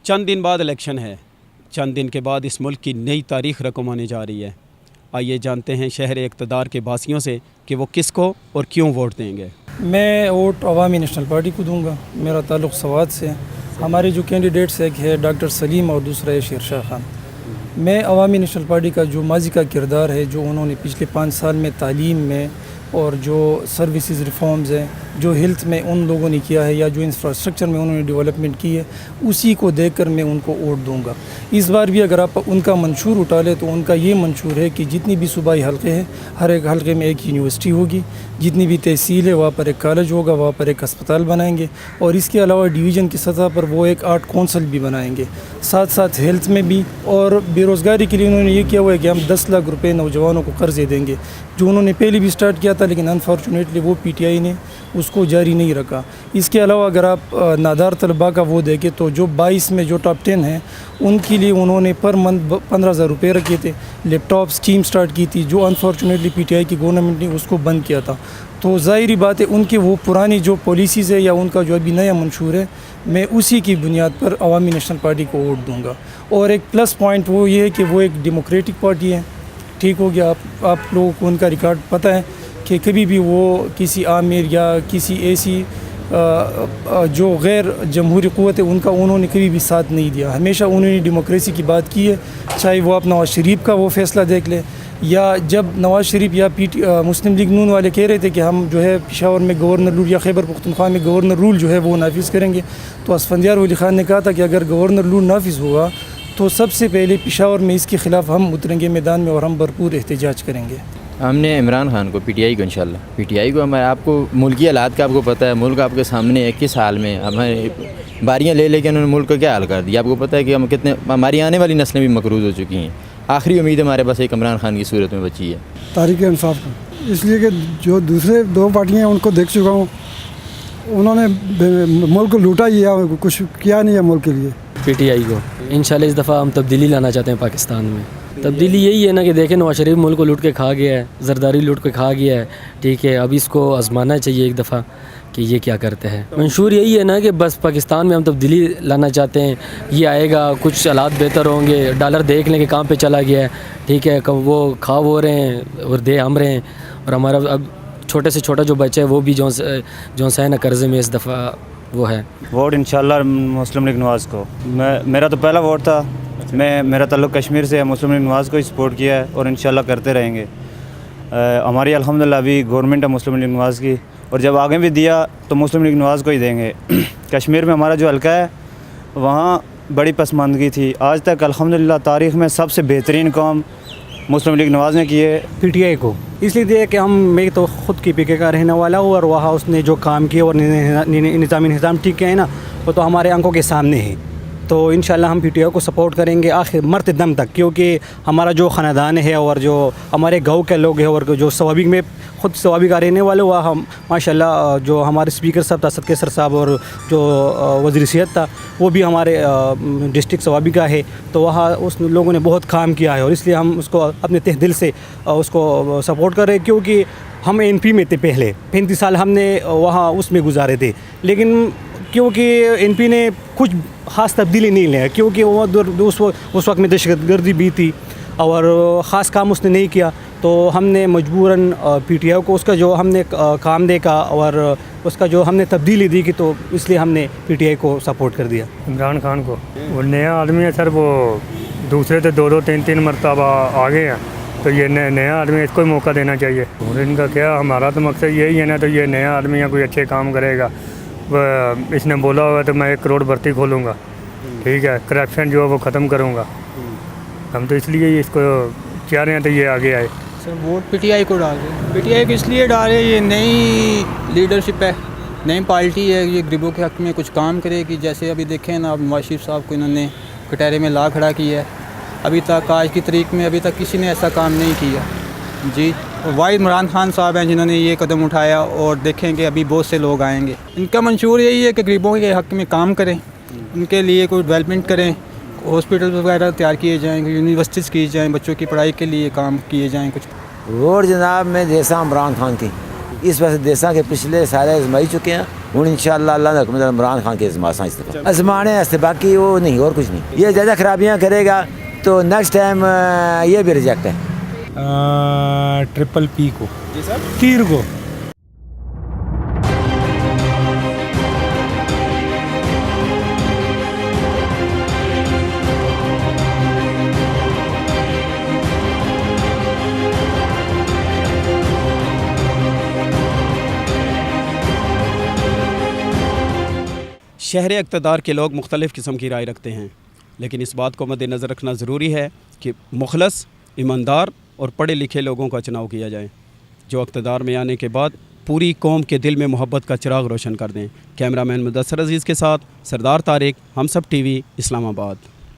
چند دن بعد الیکشن ہے. چند دن کے بعد اس ملک کی نئی تاریخ رقم ہونے جا رہی ہے. آئیے جانتے ہیں شہر اقتدار کے باسیوں سے کہ وہ کس کو اور کیوں ووٹ دیں گے. میں ووٹ عوامی نیشنل پارٹی کو دوں گا. میرا تعلق سوات سے ہے. ہمارے جو کینڈیڈیٹس ایک ہے ڈاکٹر سلیم اور دوسرا ہے شیر شاہ خان. میں عوامی نیشنل پارٹی کا جو ماضی کا کردار ہے، جو انہوں نے پچھلے 5 سال میں تعلیم میں اور جو سروسز ریفارمز ہیں، جو ہیلتھ میں ان لوگوں نے کیا ہے یا جو انفراسٹرکچر میں انہوں نے ڈیولپمنٹ کی ہے، اسی کو دیکھ کر میں ان کو ووٹ دوں گا. اس بار بھی اگر آپ ان کا منشور اٹھا لیں تو ان کا یہ منشور ہے کہ جتنی بھی صوبائی حلقے ہیں، ہر ایک حلقے میں ایک یونیورسٹی ہوگی. جتنی بھی تحصیل ہے وہاں پر ایک کالج ہوگا، وہاں پر ایک ہسپتال بنائیں گے، اور اس کے علاوہ ڈویژن کی سطح پر وہ ایک آرٹ کونسل بھی بنائیں گے. ساتھ ساتھ ہیلتھ میں بھی، اور بے روزگاری کے لیے انہوں نے یہ کیا ہوا ہے کہ ہم 10 لاکھ روپے نوجوانوں کو قرضے دیں گے، جو انہوں نے پہلے بھی سٹارٹ کیا تھا، لیکن انفارچونیٹلی وہ پی ٹی آئی نے اس کو جاری نہیں رکھا. اس کے علاوہ اگر آپ نادار طلباء کا وہ دیکھیں تو جو 22 میں جو ٹاپ 10 ہیں ان کے لیے انہوں نے پر منتھ 15,000 روپے رکھے تھے. لیپ ٹاپ اسکیم سٹارٹ کی تھی، جو انفارچونیٹلی پی ٹی آئی کی گورنمنٹ نے اس کو بند کیا تھا. تو ظاہری بات ہے ان کی وہ پرانی جو پالیسیز ہے یا ان کا جو ابھی نیا منشور ہے، میں اسی کی بنیاد پر عوامی نیشنل پارٹی کو ووٹ دوں گا. اور ایک پلس پوائنٹ وہ یہ ہے کہ وہ ایک ڈیموکریٹک پارٹی ہے. ٹھیک ہو گیا، آپ لوگوں کو ان کا ریکارڈ پتہ ہے کہ کبھی بھی وہ کسی عامر یا کسی ایسی جو غیر جمہوری قوت ہے ان کا انہوں نے کبھی بھی ساتھ نہیں دیا. ہمیشہ انہوں نے ڈیموکریسی کی بات کی ہے. چاہے وہ آپ نواز شریف کا وہ فیصلہ دیکھ لیں، یا جب نواز شریف یا مسلم لیگ نون والے کہہ رہے تھے کہ ہم جو ہے پشاور میں گورنر رول یا خیبر پختونخوا میں گورنر رول جو ہے وہ نافذ کریں گے، تو اسفندیار ولی خان نے کہا تھا کہ اگر گورنر رول نافذ ہوا تو سب سے پہلے پشاور میں اس کے خلاف ہم اتریں گے میدان میں اور ہم بھرپور احتجاج کریں گے. ہم نے عمران خان کو، پی ٹی آئی کو، انشاءاللہ پی ٹی آئی کو، آپ کو ملکی حالات کا آپ کو پتہ ہے، ملک آپ کے سامنے 21 سال میں ہمیں باریاں لے کے انہوں نے ملک کا کیا حال کر دیا. آپ کو پتہ ہے کہ ہم کتنے، ہماری آنے والی نسلیں بھی مقروض ہو چکی ہیں. آخری امید ہمارے پاس ایک عمران خان کی صورت میں بچی ہے، تحریک انصاف کو. اس لیے کہ جو دوسرے 2 پارٹیاں ہیں ان کو دیکھ چکا ہوں، انہوں نے ملک کو لوٹا ہی ہے، کچھ کیا نہیں ہے ملک کے لیے. پی ٹی آئی کو انشاءاللہ اس دفعہ ہم تبدیلی لانا چاہتے ہیں پاکستان میں. تبدیلی یہی ہے نا کہ دیکھیں نواز شریف ملک کو لوٹ کے کھا گیا ہے، زرداری لوٹ کے کھا گیا ہے. ٹھیک ہے، اب اس کو آزمانا چاہیے ایک دفعہ کہ یہ کیا کرتے ہیں. منشور یہی ہے نا کہ بس پاکستان میں ہم تبدیلی لانا چاہتے ہیں. یہ آئے گا، کچھ حالات بہتر ہوں گے، ڈالر دیکھ لیں کہ کہاں پہ چلا گیا ہے. ٹھیک ہے، وہ کھا ہو رہے ہیں اور دے ہم رہے ہیں، اور ہمارا اب چھوٹے سے چھوٹا جو بچہ ہے وہ بھی جو ہے نا قرضے میں اس دفعہ وہ ہے. ووٹ انشاءاللہ مسلم لیگ نواز کو. میرا تو پہلا ووٹ تھا. میرا تعلق کشمیر سے ہے. مسلم لیگ نواز کو ہی سپورٹ کیا ہے اور انشاءاللہ کرتے رہیں گے. ہماری الحمدللہ ابھی گورنمنٹ ہے مسلم لیگ نواز کی، اور جب آگے بھی دیا تو مسلم لیگ نواز کو ہی دیں گے. کشمیر میں ہمارا جو حلقہ ہے وہاں بڑی پسماندگی تھی. آج تک الحمدللہ تاریخ میں سب سے بہترین کام مسلم لیگ نواز نے کی ہے. پی ٹی آئی کو اس لیے دیا کہ میں تو خود کی پی کے کا رہنے والا ہوں، اور وہاں اس نے جو کام کیا اور نظام ٹھیک کیا ہے نا، وہ تو ہمارے آنکھوں کے سامنے ہے. تو انشاءاللہ ہم پی ٹی آئی کو سپورٹ کریں گے آخر مرتے دم تک، کیونکہ ہمارا جو خاندان ہے اور جو ہمارے گاؤں کے لوگ ہیں اور جو سوابق میں خود سوابق کا رہنے والے، وہ ہم ماشاءاللہ جو ہمارے اسپیکر صاحب تھا صدقے صاحب، اور جو وزیر صحت تھا وہ بھی ہمارے ڈسٹرکٹ سوابق کا ہے. تو وہاں اس لوگوں نے بہت کام کیا ہے، اور اس لیے ہم اس کو اپنے تہ دل سے اس کو سپورٹ کر رہے ہیں. کیونکہ ہم این پی میں تھے پہلے 35 سال ہم نے وہاں اس میں گزارے تھے، لیکن کیونکہ این پی نے کچھ خاص تبدیلی نہیں لیا، کیونکہ وہ اس وقت میں دہشت گردی بھی تھی اور خاص کام اس نے نہیں کیا. تو ہم نے مجبوراً پی ٹی آئی کو اس کا جو ہم نے کام دیکھا اور اس کا جو ہم نے تبدیلی دی کی، تو اس لیے ہم نے پی ٹی آئی کو سپورٹ کر دیا. عمران خان کو. وہ نیا آدمی ہے سر، وہ دوسرے سے 2 3 مرتبہ آگے ہیں، تو یہ نیا آدمی اس کو موقع دینا چاہیے. اور ان کا کیا، ہمارا تو مقصد یہی ہے نا، تو یہ نیا آدمی ہے، کوئی اچھے کام کرے گا. اس نے بولا ہوا تو میں 1 کروڑ بھرتی کھولوں گا. ٹھیک ہے، کرپشن جو ہے وہ ختم کروں گا. ہم تو اس لیے اس کو چاہ رہے ہیں تو یہ آگے آئے. سر ووٹ پی ٹی آئی کو ڈال دیں. پی ٹی آئی کو اس لیے ڈالے، یہ نئی لیڈرشپ ہے، نئی پارٹی ہے، یہ غریبوں کے حق میں کچھ کام کرے گی. جیسے ابھی دیکھیں نا، نواز شریف صاحب کو انہوں نے کٹہرے میں لا کھڑا کیا ہے. ابھی تک آج کی تاریخ میں ابھی تک کسی نے ایسا کام نہیں کیا جی. واحد عمران خان صاحب ہیں جنہوں نے یہ قدم اٹھایا، اور دیکھیں کہ ابھی بہت سے لوگ آئیں گے. ان کا منشور یہی ہے کہ غریبوں کے حق میں کام کریں، ان کے لیے کوئی ڈیولپمنٹ کریں، ہاسپٹل وغیرہ تیار کیے جائیں، یونیورسٹیز کی جائیں، بچوں کی پڑھائی کے لیے کام کیے جائیں. کچھ ووٹ جناب میں دیسا عمران خان کی، اس وجہ سے دیسا کے پچھلے سارے آزمائی چکے ہیں، ہوں انشاءاللہ اللہ کا حکم ہے عمران خان کے ازماساں اس دفعہ ازمانے واسطے، باقی وہ نہیں اور کچھ نہیں. یہ زیادہ خرابیاں کرے گا تو نیکسٹ ٹائم یہ بھی ریجیکٹ ہے. ٹرپل پی کو تیر کو. شہر اقتدار کے لوگ مختلف قسم کی رائے رکھتے ہیں، لیکن اس بات کو مد نظر رکھنا ضروری ہے کہ مخلص، ایماندار اور پڑھے لکھے لوگوں کا چناؤ کیا جائے جو اقتدار میں آنے کے بعد پوری قوم کے دل میں محبت کا چراغ روشن کر دیں. کیمرہ مین مدثر عزیز کے ساتھ سردار طارق، ہم سب ٹی وی، اسلام آباد.